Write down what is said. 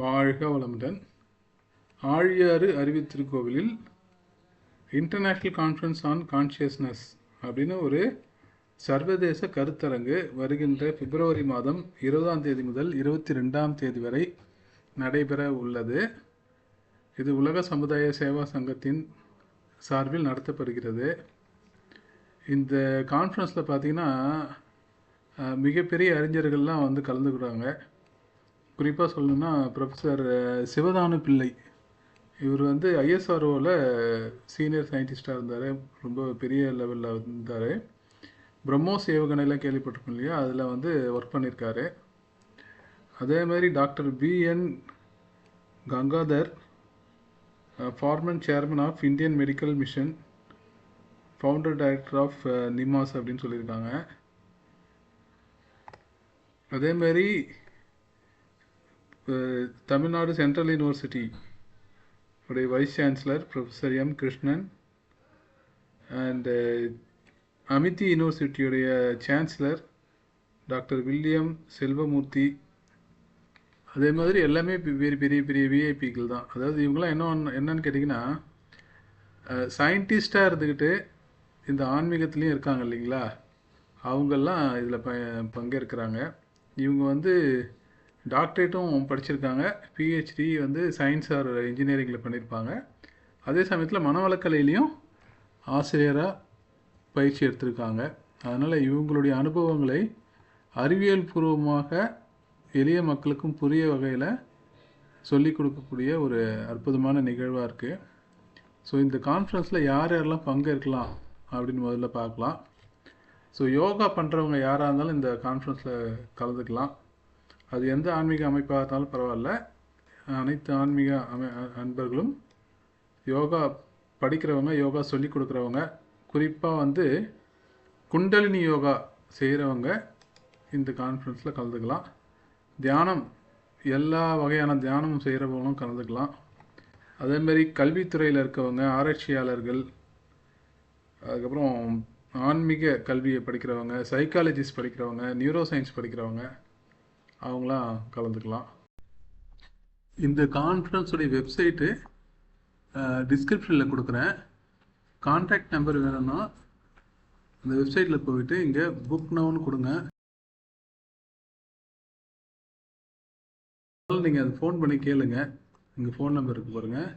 வாழ்க வளமுடன். ஆழியாறு அறிவித்திருக்கோவிலில் இன்டர்நேஷ்னல் கான்ஃபரன்ஸ் ஆன் கான்ஷியஸ்னஸ் அப்படின்னு ஒரு சர்வதேச கருத்தரங்கு வருகின்ற பிப்ரவரி மாதம் 20ஆம் தேதி முதல் 22ஆம் தேதி வரை நடைபெற உள்ளது. இது உலக சமுதாய சேவா சங்கத்தின் சார்பில் நடத்தப்படுகிறது. இந்த கான்ஃபரன்ஸில் பார்த்திங்கன்னா மிகப்பெரிய அறிஞர்கள்லாம் வந்து கலந்துக்கிறாங்க. குறிப்பாக சொல்லணும்னா ப்ரொஃபஸர் சிவதானு பிள்ளை, இவர் வந்து ஐஎஸ்ஆர்ஓவில் சீனியர் சயின்டிஸ்டாக இருந்தார். ரொம்ப பெரிய லெவலில் இருந்தார். பிரம்மோஸ் ஏவுகணையெல்லாம் கேள்விப்பட்டிருக்கோம் இல்லையா, அதில் வந்து ஒர்க் பண்ணியிருக்காரு. அதே மாதிரி doctor B N Gangadhar, former chairman of Indian Medical Mission, founder director of Nimas அப்படின்னு சொல்லியிருக்காங்க. அதேமாதிரி தமிழ்நாடு சென்ட்ரல் யூனிவர்சிட்டி உடைய vice chancellor professor M Krishnan, and Amity யூனிவர்சிட்டியுடைய சான்சலர் டாக்டர் வில்லியம் செல்வமூர்த்தி. அதே மாதிரி எல்லாமே பெரிய பெரிய பெரிய விஐபிக்கள் தான். அதாவது இவங்களாம் என்னன்னு கேட்டிங்கன்னா, சயின்டிஸ்டாக இருந்துக்கிட்டு இந்த ஆன்மீகத்துலேயும் இருக்காங்க இல்லைங்களா, அவங்கெல்லாம் இதில் பங்கேற்கிறாங்க. இவங்க வந்து டாக்டரேட்டும் படிச்சிருக்காங்க, பிஹெச்டி வந்து சயின்ஸ் ஆர் இன்ஜினியரிங்கில் பண்ணியிருப்பாங்க. அதே சமயத்தில் மனவளக்கலையிலையும் ஆசிரியராக பயிற்சி எடுத்திருக்காங்க. அதனால் இவங்களுடைய அனுபவங்களை அறிவியல் பூர்வமாக எளிய மக்களுக்கும் புரிய வகையில் சொல்லிக் கொடுக்கக்கூடிய ஒரு அற்புதமான நிகழ்வாக இருக்குது. ஸோ இந்த கான்ஃபரன்ஸில் யார் யாரெல்லாம் பங்கேற்கலாம் அப்படின்னு முதல்ல பார்க்கலாம். ஸோ யோகா பண்ணுறவங்க யாராக இருந்தாலும் இந்த கான்ஃபரன்ஸில் கலந்துக்கலாம். அது எந்த ஆன்மீக அமைப்பாக இருந்தாலும் பரவாயில்ல. அனைத்து ஆன்மீக அன்பர்களும், யோகா படிக்கிறவங்க, யோகா சொல்லி கொடுக்குறவங்க, குறிப்பாக வந்து குண்டலினி யோகா செய்கிறவங்க இந்த கான்ஃபரன்ஸில் கலந்துக்கலாம். தியானம், எல்லா வகையான தியானமும் செய்கிறவங்களும் கலந்துக்கலாம். அதேமாரி கல்வித்துறையில் இருக்கவங்க, ஆராய்ச்சியாளர்கள், அதுக்கப்புறம் ஆன்மீக கல்வியை படிக்கிறவங்க, சைக்காலஜிஸ்ட் படிக்கிறவங்க, நியூரோ சயின்ஸ் படிக்கிறவங்க, அவங்களாம் கலந்துக்கலாம். இந்த கான்ஃபரன்ஸுடைய வெப்சைட்டு டிஸ்கிரிப்ஷனில் கொடுக்குறேன். கான்டாக்ட் நம்பர் வேணும்னா அந்த வெப்சைட்டில் போயிட்டு இங்கே புக் நவுன்னு கொடுங்க. நீங்கள் அது ஃபோன் பண்ணி கேளுங்க. இங்கே ஃபோன் நம்பர் இருக்கு பாருங்கள்.